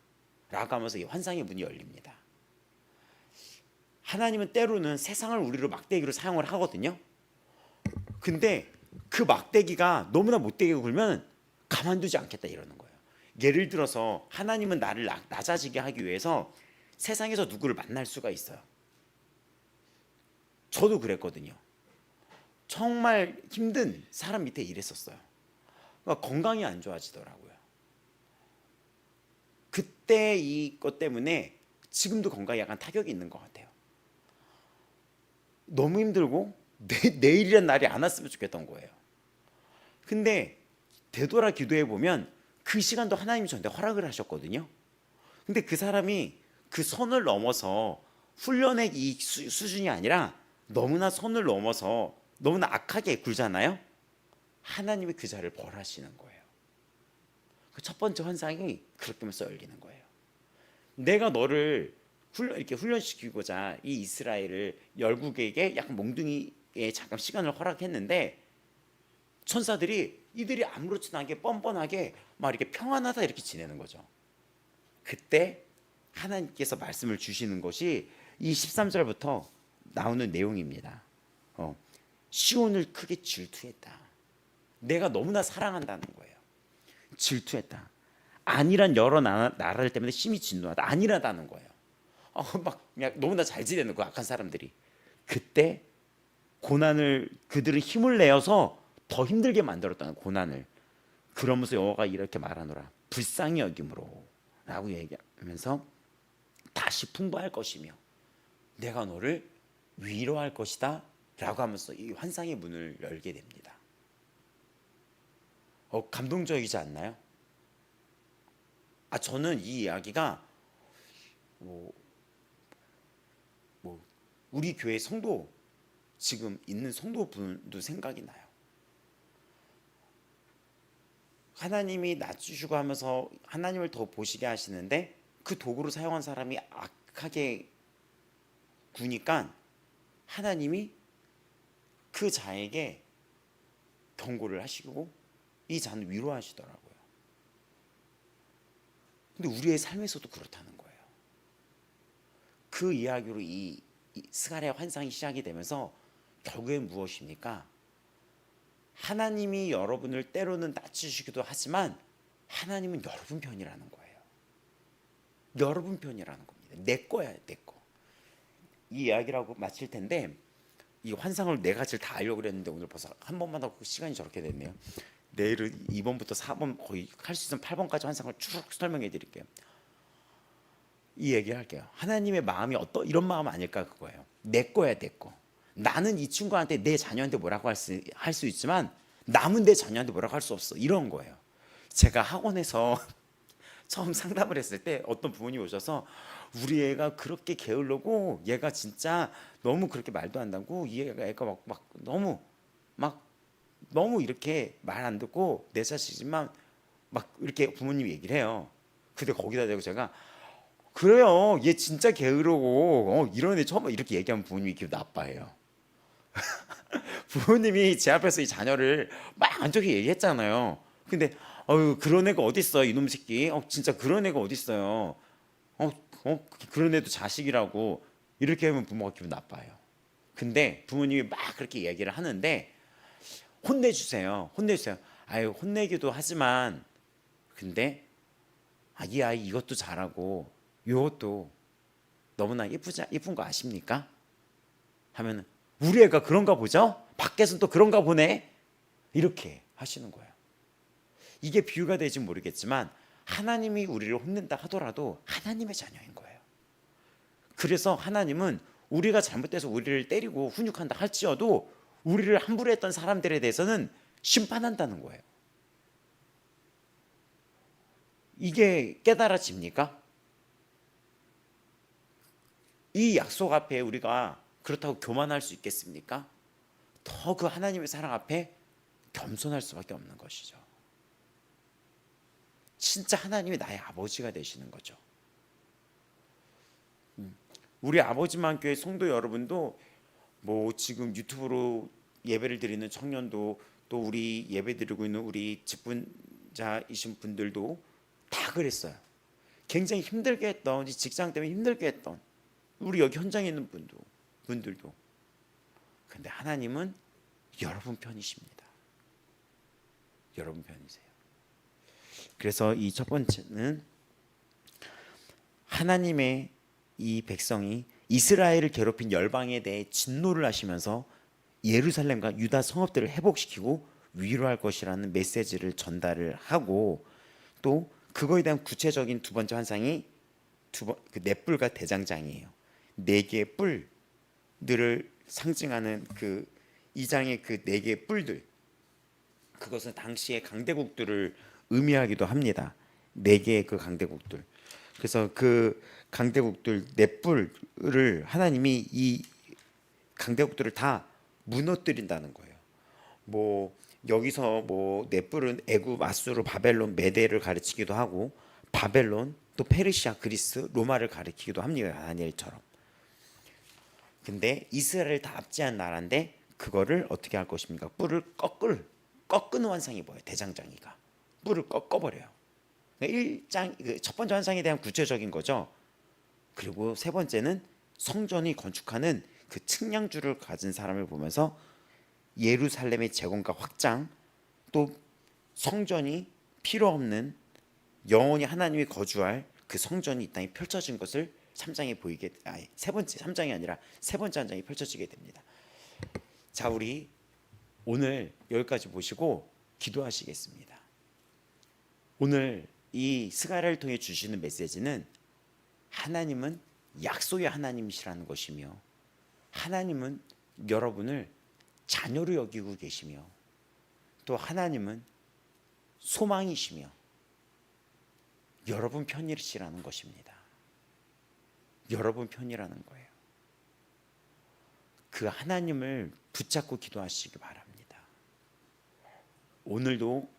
라고 하면서 이 환상의 문이 열립니다. 하나님은 때로는 세상을 우리로 막대기로 사용을 하거든요. 근데 그 막대기가 너무나 못되게 굴면 가만두지 않겠다 이러는 거예요. 예를 들어서 하나님은 나를 낮아지게 하기 위해서 세상에서 누구를 만날 수가 있어요. 저도 그랬거든요. 정말 힘든 사람 밑에 일했었어요. 그러니까 건강이 안 좋아지더라고요. 그때 이것 때문에 지금도 건강에 약간 타격이 있는 것 같아요. 너무 힘들고 내일이란 날이 안 왔으면 좋겠던 거예요. 근데 되돌아 기도해 보면 그 시간도 하나님이 저한테 허락을 하셨거든요. 근데 그 사람이 그 선을 넘어서 훈련의 이 수준이 아니라 너무나 선을 넘어서 너무나 악하게 굴잖아요. 하나님이 그 자를 벌하시는 거예요. 그 첫 번째 환상이 그렇게 하면서 열리는 거예요. 내가 너를 이렇게 훈련시키고자 이 이스라엘을 열국에게 약간 몽둥이에 잠깐 시간을 허락했는데 천사들이 이들이 아무렇지도 않게 뻔뻔하게 막 이렇게 평안하다 이렇게 지내는 거죠. 그때 하나님께서 말씀을 주시는 것이 이 13절부터 나오는 내용입니다. 시온을 크게 질투했다. 내가 너무나 사랑한다는 거예요. 질투했다. 안일한 여러 나라들 때문에 심히 진노하다. 안일하다는 거예요. 막 그냥 너무나 잘 지내는 거 악한 사람들이. 그때 고난을 그들은 힘을 내어서 더 힘들게 만들었다는 고난을. 그러면서 여호와가 이렇게 말하노라. 불쌍히 여김으로 라고 얘기하면서 다시 풍부할 것이며 내가 너를 위로할 것이다 라고 하면서 이 환상의 문을 열게 됩니다. 감동적이지 않나요? 저는 이 이야기가 우리 교회 성도 지금 있는 성도분도 생각이 나요. 하나님이 낮추시고 하면서 하나님을 더 보시게 하시는데 그 도구로 사용한 사람이 악하게 구니까 하나님이 그 자에게 경고를 하시고 이 자는 위로하시더라고요. 근데 우리의 삶에서도 그렇다는 거예요. 그 이야기로 이 스가랴 환상이 시작이 되면서 결국엔 무엇입니까? 하나님이 여러분을 때로는 낮추시기도 하지만 하나님은 여러분 편이라는 거예요. 여러분 편이라는 겁니다. 내 거야, 내 거. 이 이야기라고 마칠 텐데 이 환상을 네 가지를 다 하려고 그랬는데 오늘 벌써 한 번만 하고 시간이 저렇게 됐네요. 내일은 2번부터 4번 거의 할 수 있으면 8번까지 환상을 쭉 설명해 드릴게요. 이 얘기할게요. 하나님의 마음이 이런 마음 아닐까 그거예요. 내 거야, 내 거. 나는 이 친구한테 내 자녀한테 뭐라고 할 수 있지만 남은 내 자녀한테 뭐라고 할 수 없어. 이런 거예요. 제가 학원에서 처음 상담을 했을 때 어떤 부모님이 오셔서 우리 애가 그렇게 게을르고 얘가 진짜 너무 그렇게 말도 안 하고 이 애가 막 너무 이렇게 말 안 듣고 내 자식이지만 막 이렇게 부모님이 얘기를 해요. 근데 거기다 대고 제가 그래요. 얘 진짜 게으르고 이런 애 처음 이렇게 얘기하면 부모님이 기분 나빠해요. 부모님이 제 앞에서 이 자녀를 막 안 좋게 얘기했잖아요. 근데 그런 애가 어딨어 이놈 새끼. 진짜 그런 애가 어딨어요. 그런 애도 자식이라고 이렇게 하면 부모가 기분 나빠요. 근데 부모님이 막 그렇게 얘기를 하는데 혼내주세요. 혼내기도 하지만 근데 이 아이 이것도 잘하고 이것도 너무나 이쁜 거 아십니까? 하면 우리 애가 그런가 보죠? 밖에서는 또 그런가 보네? 이렇게 하시는 거예요. 이게 비유가 될지 모르겠지만 하나님이 우리를 혼낸다 하더라도 하나님의 자녀인 거예요. 그래서 하나님은 우리가 잘못돼서 우리를 때리고 훈육한다 할지어도 우리를 함부로 했던 사람들에 대해서는 심판한다는 거예요. 이게 깨달아집니까? 이 약속 앞에 우리가 그렇다고 교만할 수 있겠습니까? 더 그 하나님의 사랑 앞에 겸손할 수밖에 없는 것이죠. 진짜 하나님이 나의 아버지가 되시는 거죠. 우리 아버지만 교회 성도 여러분도 뭐 지금 유튜브로 예배를 드리는 청년도 또 우리 예배 드리고 있는 우리 직분자이신 분들도 다 그랬어요. 굉장히 힘들게 했던, 직장 때문에 힘들게 했던 우리 여기 현장에 있는 분들도. 근데 하나님은 여러분 편이십니다. 여러분 편이세요. 그래서 이 첫 번째는 하나님의 이 백성이 이스라엘을 괴롭힌 열방에 대해 진노를 하시면서 예루살렘과 유다 성읍들을 회복시키고 위로할 것이라는 메시지를 전달을 하고, 또 그거에 대한 구체적인 두 번째 환상이 그 넷불과 대장장이에요. 네 개의 뿔들을 상징하는 그 이장의 그 네 개의 뿔들, 그것은 당시의 강대국들을 의미하기도 합니다. 네 개의 그 강대국들. 그래서 그 강대국들 넷불을 하나님이 이 강대국들을 다 무너뜨린다는 거예요. 뭐 여기서 뭐 넷불은 애굽, 아수르, 바벨론, 메대를 가르치기도 하고, 바벨론, 또 페르시아, 그리스, 로마를 가리키기도 합니다. 다니엘처럼. 근데 이스라엘을 다 압제한 나라인데 그거를 어떻게 할 것입니까? 뿔을 꺾는 환상이 뭐예요? 대장장이가 뿔을 꺾어버려요. 첫 번째 환상에 대한 구체적인 거죠. 그리고 세 번째는 성전이 건축하는 그 측량줄을 가진 사람을 보면서 예루살렘의 재건과 확장, 또 성전이 필요 없는 영원히 하나님이 거주할 그 성전이 이 땅에 펼쳐진 것을 3장에 보이게, 세 번째 3장이 아니라 세 번째 한 장이 펼쳐지게 됩니다. 자, 우리 오늘 여기까지 보시고 기도하시겠습니다. 오늘 이 스가랴를 통해 주시는 메시지는 하나님은 약속의 하나님이시라는 것이며, 하나님은 여러분을 자녀로 여기고 계시며, 또 하나님은 소망이시며 여러분 편이시라는 것입니다. 여러분 편이라는 거예요. 그 하나님을 붙잡고 기도하시기 바랍니다. 오늘도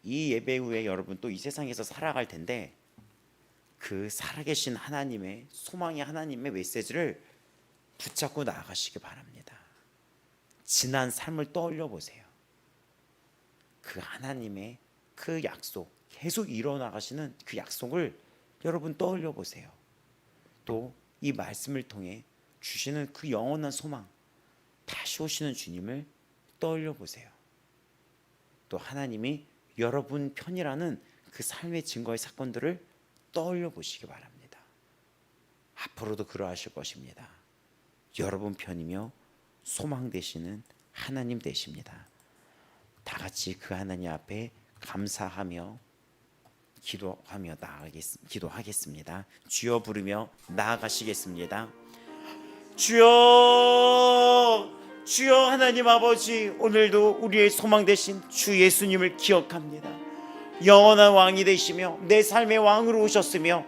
이 예배 후에 여러분 또 이 세상에서 살아갈 텐데 그 살아계신 하나님의 소망의 하나님의 메시지를 붙잡고 나아가시기 바랍니다. 지난 삶을 떠올려 보세요. 그 하나님의 그 약속, 계속 이뤄나가시는 그 약속을 여러분 떠올려 보세요. 또 이 말씀을 통해 주시는 그 영원한 소망, 다시 오시는 주님을 떠올려 보세요. 또 하나님이 여러분 편이라는 그 삶의 증거의 사건들을 떠올려 보시기 바랍니다. 앞으로도 그러하실 것입니다. 여러분 편이며 소망 되시는 하나님 되십니다. 다 같이 그 하나님 앞에 감사하며 기도하겠습니다. 주여 부르며 나아가시겠습니다. 주여, 주여 하나님 아버지, 오늘도 우리의 소망 되신 주 예수님을 기억합니다. 영원한 왕이 되시며 내 삶의 왕으로 오셨으며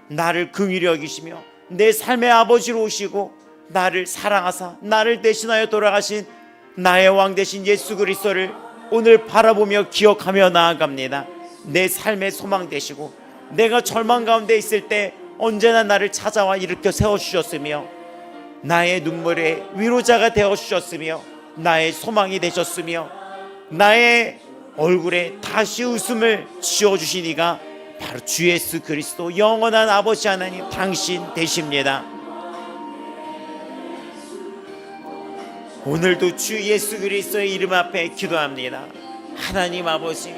나를 긍휼히 여기시며 내 삶의 아버지로 오시고 나를 사랑하사 나를 대신하여 돌아가신 나의 왕 되신 예수 그리스도를 오늘 바라보며 기억하며 나아갑니다. 내 삶의 소망 되시고 내가 절망 가운데 있을 때 언제나 나를 찾아와 일으켜 세워주셨으며 나의 눈물의 위로자가 되어주셨으며 나의 소망이 되셨으며 나의 얼굴에 다시 웃음을 지어주신 이가 바로 주 예수 그리스도 영원한 아버지 하나님 당신 되십니다. 오늘도 주 예수 그리스도의 이름 앞에 기도합니다. 하나님 아버지,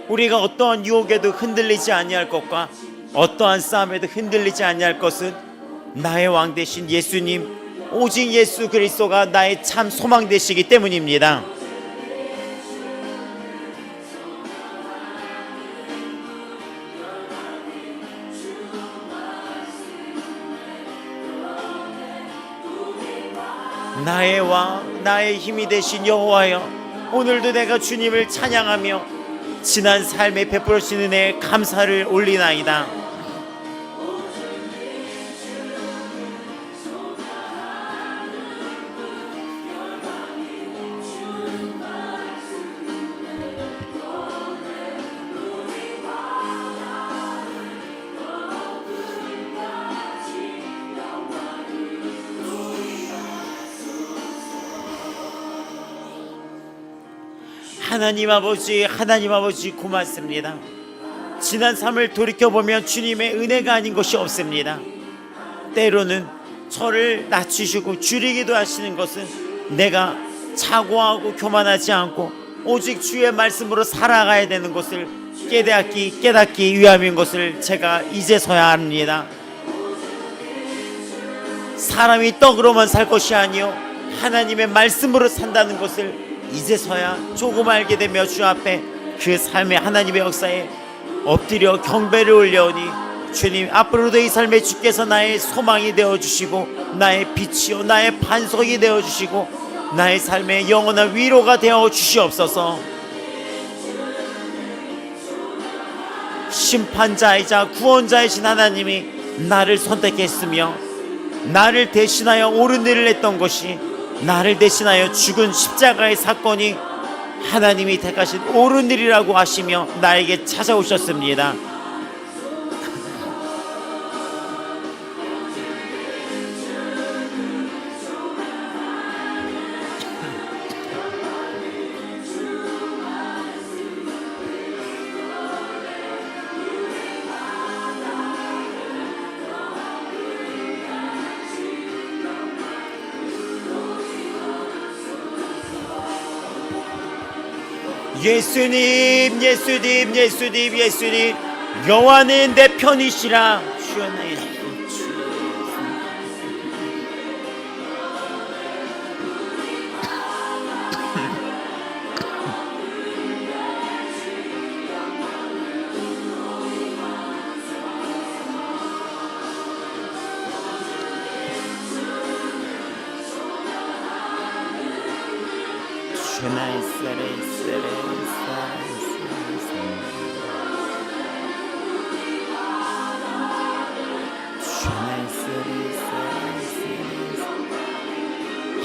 우리가 어떠한 유혹에도 흔들리지 아니할 것과 어떠한 싸움에도 흔들리지 아니할 것은 나의 왕 되신 예수님 오직 예수 그리스도가 나의 참 소망 되시기 때문입니다. 나의 왕, 나의 힘이 되신 여호와여, 오늘도 내가 주님을 찬양하며 지난 삶에 베풀으신 은혜에 감사를 올리나이다. 하나님 아버지 고맙습니다. 지난 삶을 돌이켜보면 주님의 은혜가 아닌 것이 없습니다. 때로는 저를 낮추시고 줄이기도 하시는 것은 내가 자고하고 교만하지 않고 오직 주의 말씀으로 살아가야 되는 것을 깨닫기 위함인 것을 제가 이제서야 압니다. 사람이 떡으로만 살 것이 아니요 하나님의 말씀으로 산다는 것을 이제서야 조금 알게 되며 주 앞에 그 삶의 하나님의 역사에 엎드려 경배를 올려오니, 주님 앞으로도 이 삶에 주께서 나의 소망이 되어주시고 나의 빛이요 나의 반석이 되어주시고 나의 삶의 영원한 위로가 되어 주시옵소서. 심판자이자 구원자이신 하나님이 나를 선택했으며 나를 대신하여 옳은 일을 했던 것이, 나를 대신하여 죽은 십자가의 사건이 하나님이 택하신 옳은 일이라고 하시며 나에게 찾아오셨습니다. 예수님 여호와는 내 편이시라. 주여 나의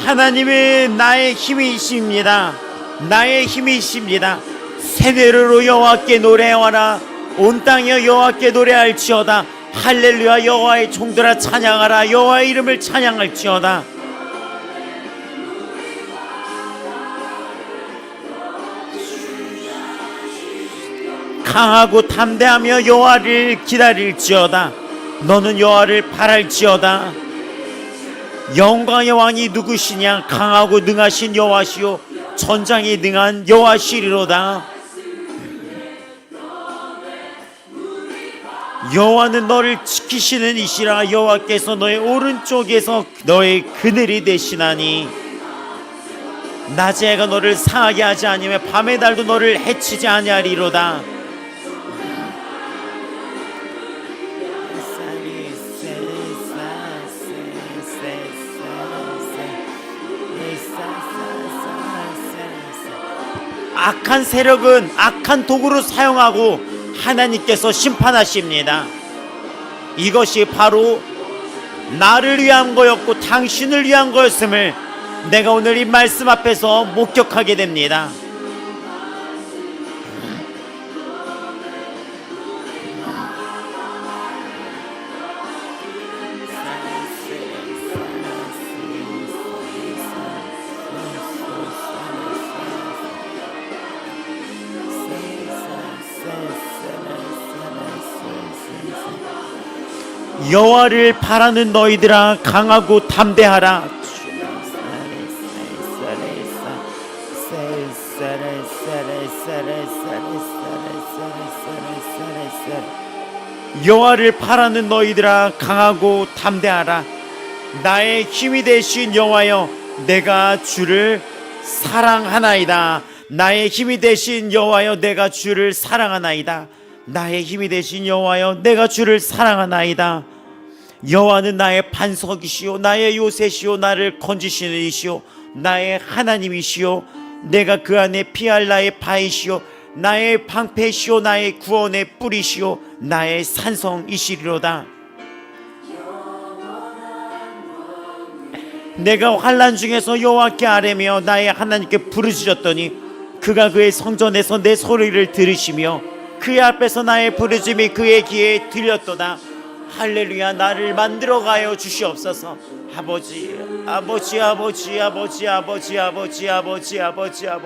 하나님은 나의 힘이십니다. 나의 힘이십니다. 세대로 여호와께 노래하라. 온 땅에 여호와께 노래할지어다. 할렐루야. 여호와의 종들아 찬양하라. 여호와의 이름을 찬양할지어다. 강하고 담대하며 여호와를 기다릴지어다. 너는 여호와를 바랄지어다. 영광의 왕이 누구시냐? 강하고 능하신 여호와시요 전장에 능한 여호와시리로다. 여호와는 너를 지키시는 이시라. 여호와께서 너의 오른쪽에서 너의 그늘이 되시나니 낮에 해가 너를 상하게 하지 아니하며 밤의 달도 너를 해치지 아니하리로다. 악한 세력은 악한 도구로 사용하고 하나님께서 심판하십니다. 이것이 바로 나를 위한 거였고 당신을 위한 거였음을 내가 오늘 이 말씀 앞에서 목격하게 됩니다. 여호와를 바라는 너희들아 강하고 담대하라. 여호와를 바라는 너희들아 강하고 담대하라. 나의 힘이 되신 여호와여 내가 주를 사랑하나이다. 나의 힘이 되신 여호와여 내가 주를 사랑하나이다. 나의 힘이 되신 여호와여 내가 주를 사랑하나이다. 여호와는 나의 반석이시오 나의 요새시오 나를 건지시는 이시오 나의 하나님이시오 내가 그 안에 피할 나의 바이시오 나의 방패시오 나의 구원의 뿌리시오 나의 산성이시리로다. 내가 환난 중에서 여호와께 아뢰며 나의 하나님께 부르짖었더니 그가 그의 성전에서 내 소리를 들으시며 그의 앞에서 나의 부르짖음이 그의 귀에 들렸도다. 할렐루야. 나를 만들어가여 주시옵소서. 아버지 아버지 아버지 아버지 아버지 아버지 아버지 아버지 아버지